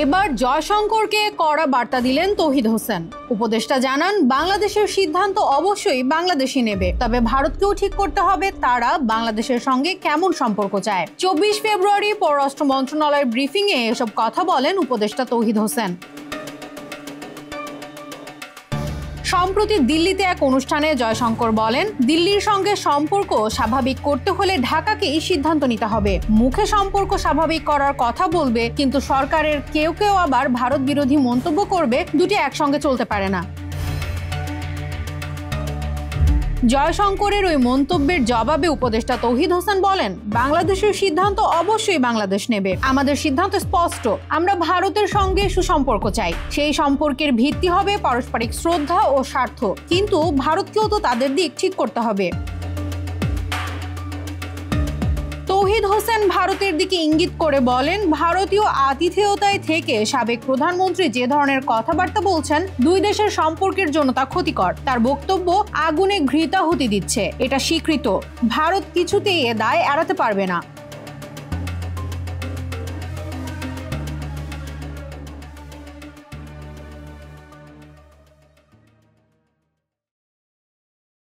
এবার জয়শঙ্করকে কড়া বার্তা দিলেন তৌহিদ হোসেন। উপদেষ্টা জানান, বাংলাদেশের সিদ্ধান্ত অবশ্যই বাংলাদেশই নেবে, তবে ভারতকেও ঠিক করতে হবে তারা বাংলাদেশের সঙ্গে কেমন সম্পর্ক চায়। 24 ফেব্রুয়ারি পররাষ্ট্র মন্ত্রণালয়ের ব্রিফিংয়ে এসব কথা বলেন উপদেষ্টা তৌহিদ হোসেন। সম্প্রতি দিল্লিতে এক অনুষ্ঠানে জয়শঙ্কর বলেন, দিল্লির সঙ্গে সম্পর্ক স্বাভাবিক করতে হলে ঢাকাকেই সিদ্ধান্ত নিতে হবে। মুখে সম্পর্ক স্বাভাবিক করার কথা বলবে, কিন্তু সরকারের কেউ কেউ আবার ভারত বিরোধী মন্তব্য করবে, দুটি একসঙ্গে চলতে পারে না। জয়শঙ্করের ওই মন্তব্যের জবাবে উপদেষ্টা তৌহিদ হোসেন বলেন, বাংলাদেশের সিদ্ধান্ত অবশ্যই বাংলাদেশ নেবে। আমাদের সিদ্ধান্ত স্পষ্ট, আমরা ভারতের সঙ্গে সুসম্পর্ক চাই। সেই সম্পর্কের ভিত্তি হবে পারস্পরিক শ্রদ্ধা ও স্বার্থ, কিন্তু ভারতকেও তো তাদের দিক ঠিক করতে হবে। তৌহিদ হোসেন ভারতের দিকে ইঙ্গিত করে বলেন, ভারতীয় আতিথেয়তায় থেকে সাবেক প্রধানমন্ত্রী যে ধরনের কথাবার্তা বলছেন, দুই দেশের সম্পর্কের জন্য তা ক্ষতিকর। তার বক্তব্য আগুনে ঘৃতাহুতি দিচ্ছে, এটা স্বীকৃত। ভারত কিছুতেই এ দায় এড়াতে পারবে না।